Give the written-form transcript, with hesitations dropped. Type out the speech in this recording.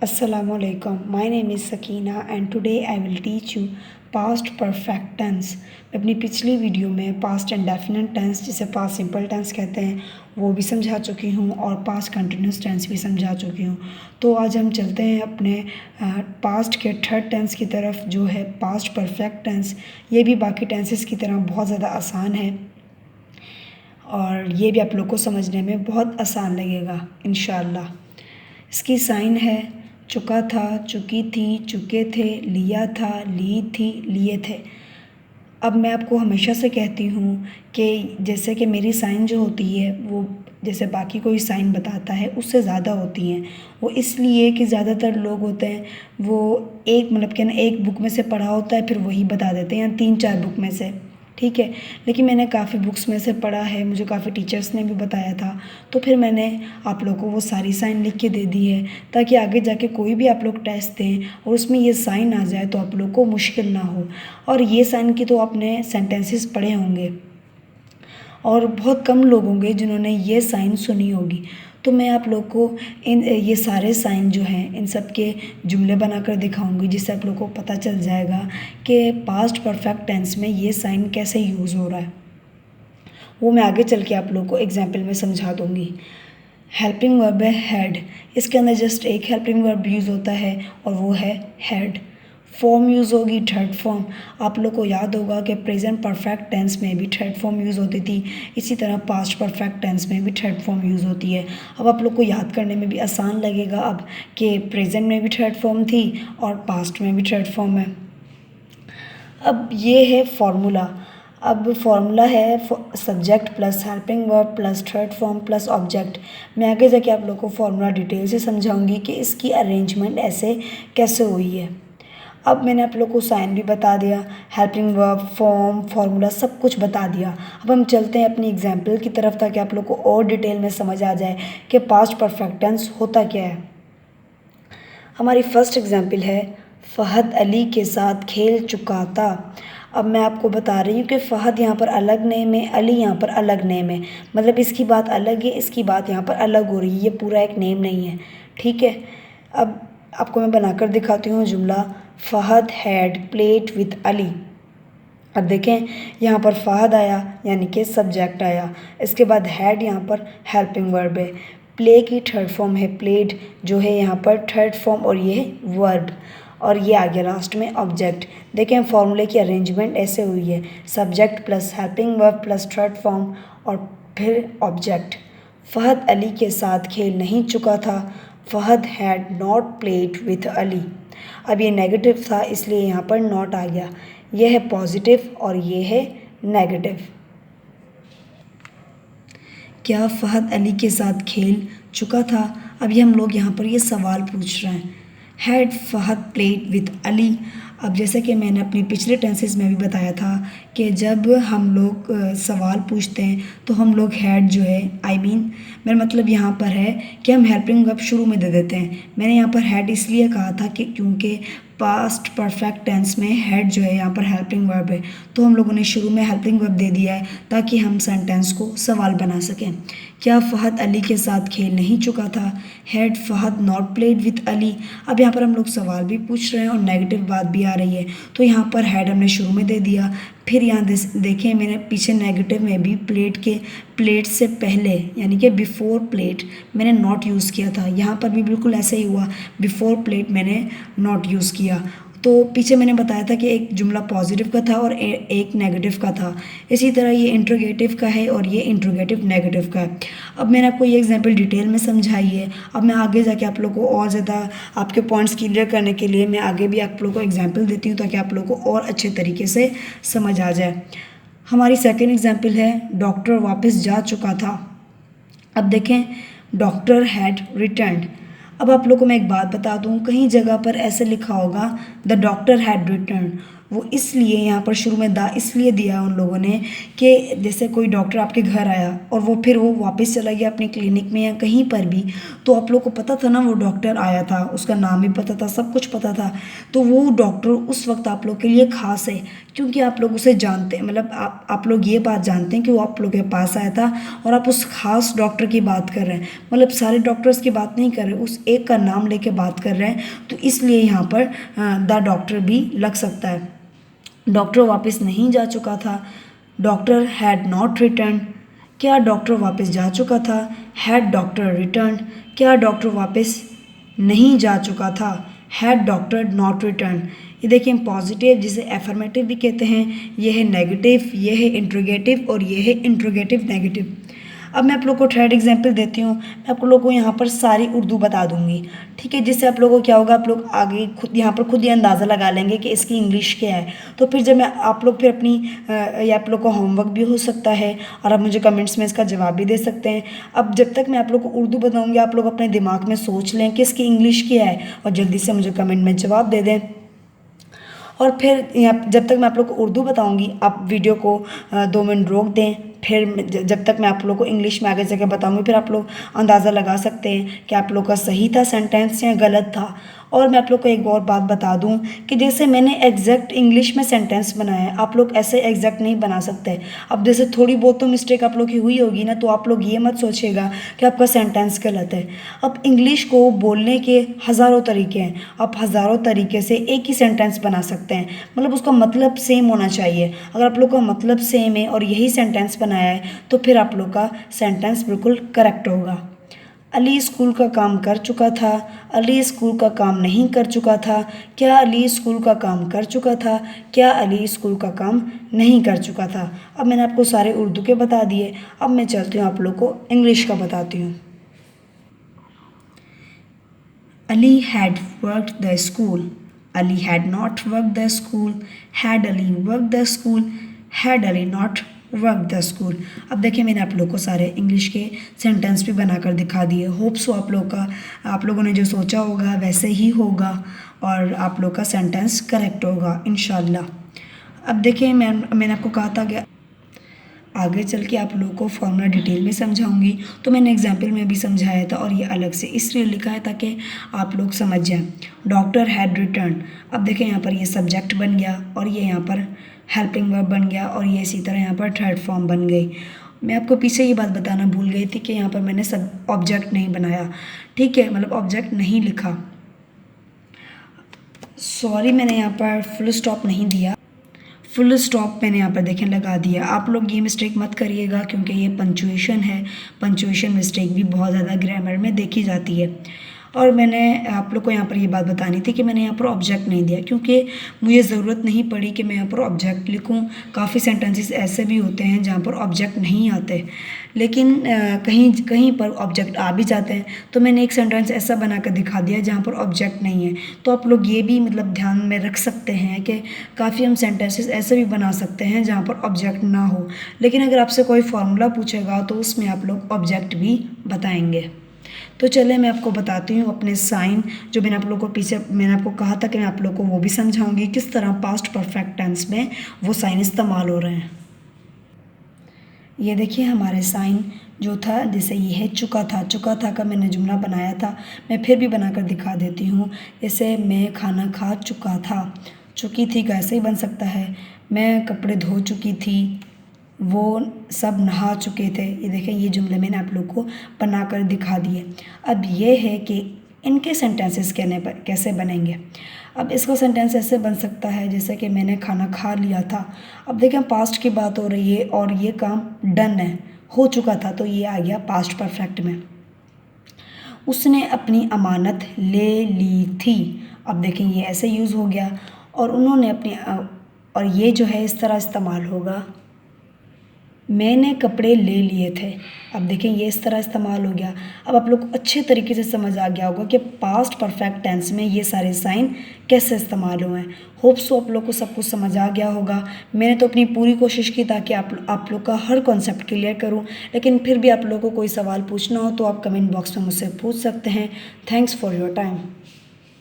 Assalamualaikum. My name is Sakina and today I will teach you past perfect tense. मैं अपनी पिछली video में past indefinite tense जिसे past simple tense कहते हैं वो भी समझा चुकी हूँ और पास्ट कंटिन्यूस टेंस भी समझा चुकी हूँ। तो आज हम चलते हैं अपने पास्ट के थर्ड टेंस की तरफ जो है पास्ट परफेक्ट टेंस। ये भी बाकी टेंसेस की तरह बहुत ज़्यादा आसान है और ये भी आप लोग को समझने में बहुत आसान लगेगा इंशाल्लाह। इसकी साइन है चुका था, चुकी थी, चुके थे, लिया था, ली थी, लिए थे। अब मैं आपको हमेशा से कहती हूँ कि जैसे कि मेरी साइन जो होती है वो जैसे बाकी कोई साइन बताता है उससे ज़्यादा होती हैं। वो इसलिए कि ज़्यादातर लोग होते हैं वो एक मतलब कि ना एक बुक में से पढ़ा होता है फिर वही बता देते हैं या 3-4 बुक में से, ठीक है। लेकिन मैंने काफ़ी बुक्स में से पढ़ा है, मुझे काफ़ी टीचर्स ने भी बताया था, तो फिर मैंने आप लोगों को वो सारी साइन लिख के दे दी है ताकि आगे जाके कोई भी आप लोग टेस्ट दें और उसमें ये साइन आ जाए तो आप लोग को मुश्किल ना हो। और ये साइन की तो आपने सेंटेंसेस पढ़े होंगे और बहुत कम लोग होंगे जिन्होंने ये साइन सुनी होगी। तो मैं आप लोग को इन ये सारे साइन जो हैं इन सब के जुमले बनाकर दिखाऊंगी जिससे आप लोग को पता चल जाएगा कि पास्ट परफेक्ट टेंस में ये साइन कैसे यूज़ हो रहा है। वो मैं आगे चल के आप लोग को एग्जाम्पल में समझा दूँगी। हेल्पिंग वर्ब है हैड, इसके अंदर जस्ट एक हेल्पिंग वर्ब यूज़ होता है और वो है हैड। फॉर्म यूज़ होगी थर्ड फॉर्म। आप लोग को याद होगा कि प्रेजेंट परफेक्ट टेंस में भी थर्ड फॉर्म यूज़ होती थी, इसी तरह पास्ट परफेक्ट टेंस में भी थर्ड फॉर्म यूज़ होती है। अब आप लोग को याद करने में भी आसान लगेगा अब कि प्रेजेंट में भी थर्ड फॉर्म थी और पास्ट में भी थर्ड फॉर्म है। अब ये है फॉर्मूला। अब फॉर्मूला है subject plus helping verb plus third form plus object. मैं आगे जाके आप लोग को फॉर्मूला डिटेल से समझाऊंगी कि इसकी अरेंजमेंट ऐसे कैसे हुई है। अब मैंने आप लोग को साइन भी बता दिया, हेल्पिंग वर्ब, फॉर्म, फार्मूला सब कुछ बता दिया। अब हम चलते हैं अपनी एग्जाम्पल की तरफ ताकि आप लोग को और डिटेल में समझ आ जाए कि पास्ट परफेक्ट टेंस होता क्या है। हमारी फर्स्ट एग्जाम्पल है फ़हद अली के साथ खेल चुका था। अब मैं आपको बता रही हूँ कि फ़हद यहाँ पर अलग नेम है, अली यहाँ पर अलग नेम है, मतलब इसकी बात अलग है, इसकी बात यहाँ पर अलग हो रही है, ये पूरा एक नेम नहीं है, ठीक है। अब आपको मैं बनाकर दिखाती हूँ जुमला। Fahd had played with Ali. अब देखें यहाँ पर फ़हद आया यानी कि सब्जेक्ट आया, इसके बाद हैड यहाँ पर हेल्पिंग वर्ब है, प्ले की थर्ड फॉर्म है प्लेड जो है यहाँ पर थर्ड फॉर्म और ये है वर्ब और ये आ गया लास्ट में ऑब्जेक्ट। देखें फॉर्मूले की अरेंजमेंट ऐसे हुई है subject plus helping verb plus third form और फिर ऑब्जेक्ट। फ़हद अली के साथ खेल नहीं चुका था, Fahd had not played with Ali. अब ये नेगेटिव था इसलिए यहाँ पर नॉट आ गया, यह है पॉजिटिव और ये है नेगेटिव। क्या फ़हद अली के साथ खेल चुका था? अभी हम लोग यहाँ पर ये सवाल पूछ रहे हैं। Had Fahd played with Ali. अब जैसे कि मैंने अपने पिछले टेंसेस में भी बताया था कि जब हम लोग सवाल पूछते हैं तो हम लोग हैड जो है मेरा मतलब यहाँ पर है कि हम हेल्पिंग वर्ब शुरू में दे देते हैं। मैंने यहाँ पर हैड इसलिए कहा था कि क्योंकि पास्ट परफेक्ट टेंस में हैड जो है यहाँ पर हेल्पिंग वर्ब है तो हम लोगों ने शुरू में हेल्पिंग वर्ब दे दिया है ताकि हम सेंटेंस को सवाल बना सकें। क्या फ़हद अली के साथ खेल नहीं चुका था? Had Fahd not played with Ali. अब यहाँ पर हम लोग सवाल भी पूछ रहे हैं और नेगेटिव बात भी आ रही है तो यहाँ पर हैड हमने शुरू में दे दिया। फिर यहाँ देखें मैंने पीछे नेगेटिव में भी प्लेट से पहले यानी कि बिफोर प्लेट मैंने नॉट यूज़ किया था, यहाँ पर भी बिल्कुल ऐसे ही हुआ, बिफोर प्लेट मैंने नॉट यूज़ किया। तो पीछे मैंने बताया था कि एक जुमला पॉजिटिव का था और एक नेगेटिव का था, इसी तरह ये इंट्रोगेटिव का है और ये इंट्रोगेटिव नेगेटिव का है। अब मैंने आपको ये एग्जांपल डिटेल में समझाई है। अब मैं आगे जाके आप लोग को और ज़्यादा आपके पॉइंट्स क्लियर करने के लिए मैं आगे भी आप लोग को एग्जांपल देती हूँ ताकि आप लोग को और अच्छे तरीके से समझ आ जाए। हमारी सेकेंड एग्जाम्पल है डॉक्टर वापस जा चुका था। अब देखें डॉक्टर हैड रिटर्न्ड। अब आप लोग को मैं एक बात बता दूं, कहीं जगह पर ऐसे लिखा होगा द डॉक्टर हैड रिटर्न, वो इसलिए यहाँ पर शुरू में दा इसलिए दिया उन लोगों ने कि जैसे कोई डॉक्टर आपके घर आया और वो फिर वो वापस चला गया अपनी क्लिनिक में या कहीं पर भी, तो आप लोग को पता था ना वो डॉक्टर आया था, उसका नाम भी पता था, सब कुछ पता था। तो वो डॉक्टर उस वक्त आप लोग के लिए खास है, क्योंकि आप लोग उसे जानते हैं, मतलब आप लोग ये बात जानते हैं कि वो आप लोग के पास आया था और आप उस खास डॉक्टर की बात कर रहे हैं, मतलब सारे डॉक्टर्स की बात नहीं कर रहे, उस एक का नाम लेके बात कर रहे हैं। तो इसलिए यहाँ पर द डॉक्टर भी लग सकता है। डॉक्टर वापस नहीं जा चुका था, डॉक्टर हैड नॉट रिटर्न, क्या डॉक्टर वापस जा चुका था, हैड डॉक्टर रिटर्न, क्या डॉक्टर वापस नहीं जा चुका था, हैड डॉक्टर नॉट रिटर्न। ये देखिए पॉजिटिव जिसे एफर्मेटिव भी कहते हैं, ये है नेगेटिव, ये है इंट्रोगेटिव और ये है इंट्रोगेटिव नेगेटिव। अब मैं आप लोग को थर्ड एग्जाम्पल देती हूँ। मैं आप लोगों को यहाँ पर सारी उर्दू बता दूँगी, ठीक है, जिससे आप लोगों को क्या होगा, आप लोग आगे खुद यहाँ पर खुद ही अंदाज़ा लगा लेंगे कि इसकी इंग्लिश क्या है। तो फिर जब मैं आप लोग फिर अपनी या आप लोग को होमवर्क भी हो सकता है और आप मुझे कमेंट्स में इसका जवाब भी दे सकते हैं। अब जब तक मैं आप लोग को उर्दू बताऊँगी, आप लोग अपने दिमाग में सोच लें कि इसकी इंग्लिश क्या है और जल्दी से मुझे कमेंट में जवाब दे दें। और फिर यहाँ जब तक मैं आप लोग को उर्दू बताऊँगी, आप वीडियो को 2 मिनट रोक दें, फिर जब तक मैं आप लोग को इंग्लिश में आगे जगह बताऊँगी, फिर आप लोग अंदाज़ा लगा सकते हैं कि आप लोग का सही था सेंटेंस या गलत था। और मैं आप लोग को एक और बात बता दूं कि जैसे मैंने एग्जैक्ट इंग्लिश में सेंटेंस बनाया है, आप लोग ऐसे एग्जैक्ट नहीं बना सकते। अब जैसे थोड़ी बहुत तो मिस्टेक आप लोग की हुई होगी ना, तो आप लोग ये मत सोचिएगा कि आपका सेंटेंस गलत है। अब इंग्लिश को बोलने के हज़ारों तरीके हैं, आप हज़ारों तरीके से एक ही सेंटेंस बना सकते हैं, मतलब उसका मतलब सेम होना चाहिए। अगर आप लोग का मतलब सेम है और यही सेंटेंस बनाया है, तो फिर आप लोग का सेंटेंस बिल्कुल करेक्ट होगा। अली स्कूल का काम कर चुका था, अली स्कूल का काम नहीं कर चुका था, क्या अली स्कूल का काम कर चुका था, क्या अली स्कूल का काम नहीं कर चुका था। अब मैंने आपको सारे उर्दू के बता दिए, अब मैं चलती हूँ आप लोग को इंग्लिश का बताती हूँ। Ali had worked the school. Ali had not worked the school. Had Ali worked the school? Had Ali not work the school. अब देखिए मैंने आप लोग को सारे इंग्लिश के सेंटेंस भी बनाकर दिखा दिए। होप सो आप लोगों ने जो सोचा होगा वैसे ही होगा और आप लोग का सेंटेंस करेक्ट होगा इंशाल्लाह। अब देखिए मैंने आपको कहा था कि आगे चल के आप लोगों को फॉर्मूला डिटेल में समझाऊंगी, तो मैंने एग्जाम्पल में भी समझाया था और ये अलग से इसलिए लिखा है ताकि आप लोग समझ जाएं। डॉक्टर हैड रिटर्न, अब देखें यहाँ पर ये सब्जेक्ट बन गया और ये यहाँ पर हेल्पिंग वर्ब बन गया और ये इसी तरह यहाँ पर थर्ड फॉर्म बन गई। मैं आपको पीछे ये बात बताना भूल गई थी कि यहाँ पर मैंने सब ऑब्जेक्ट नहीं बनाया, ठीक है, मतलब ऑब्जेक्ट नहीं लिखा, सॉरी, मैंने यहाँ पर फुल स्टॉप नहीं दिया, फुल स्टॉप मैंने यहाँ पर देखें लगा दिया। आप लोग ये मिस्टेक मत करिएगा क्योंकि ये पंचुएशन है, पंचुएशन मिस्टेक भी बहुत ज़्यादा ग्रामर में देखी जाती है। और मैंने आप लोग को यहाँ पर ये बात बतानी थी कि मैंने यहाँ पर ऑब्जेक्ट नहीं दिया क्योंकि मुझे ज़रूरत नहीं पड़ी कि मैं यहाँ पर ऑब्जेक्ट लिखूँ। काफ़ी सेंटेंसेस ऐसे भी होते हैं जहाँ पर ऑब्जेक्ट नहीं आते, लेकिन कहीं कहीं पर ऑब्जेक्ट आ भी जाते हैं। तो मैंने एक सेंटेंस ऐसा बना कर दिखा दिया जहाँ पर ऑब्जेक्ट नहीं है। तो आप लोग ये भी मतलब ध्यान में रख सकते हैं कि काफ़ी हम सेंटेंसेस ऐसे भी बना सकते हैं जहाँ पर ऑब्जेक्ट ना हो, लेकिन अगर आपसे कोई फार्मूला पूछेगा तो उसमें आप लोग ऑब्जेक्ट भी बताएंगे। तो चले मैं आपको बताती हूँ अपने साइन, जो मैंने आप लोगों को पीछे मैंने आपको कहा था कि मैं आप लोगों को वो भी समझाऊंगी किस तरह पास्ट परफेक्ट टेंस में वो साइन इस्तेमाल हो रहे हैं। ये देखिए हमारे साइन जो था, जैसे ये है चुका था का मैंने जुमला बनाया था, मैं फिर भी बनाकर दिखा देती हूँ। जैसे मैं खाना खा चुका था, चुकी थी का ऐसे ही बन सकता है। मैं कपड़े धो चुकी थी, वो सब नहा चुके थे। ये देखें ये जुमले मैंने आप लोग को बनाकर दिखा दिए। अब ये है कि इनके सेंटेंसेस कहने पर कैसे बनेंगे। अब इसका सेंटेंस ऐसे बन सकता है जैसे कि मैंने खाना खा लिया था। अब देखें पास्ट की बात हो रही है और ये काम डन है, हो चुका था, तो ये आ गया पास्ट परफेक्ट में। उसने अपनी अमानत ले ली थी, अब देखें ये ऐसे यूज़ हो गया। और उन्होंने अपनी और ये जो है इस तरह इस्तेमाल होगा, मैंने कपड़े ले लिए थे। अब देखें ये इस तरह इस्तेमाल हो गया। अब आप लोग को अच्छे तरीके से समझ आ गया होगा कि पास्ट परफेक्ट टेंस में ये सारे साइन कैसे इस्तेमाल हुए हैं। होप सो आप लोग को सब कुछ समझ आ गया होगा। मैंने तो अपनी पूरी कोशिश की ताकि आप लोग का हर कॉन्सेप्ट क्लियर करूं, लेकिन फिर भी आप लोगों को कोई सवाल पूछना हो तो आप कमेंट बॉक्स में मुझसे पूछ सकते हैं। Thanks for your time.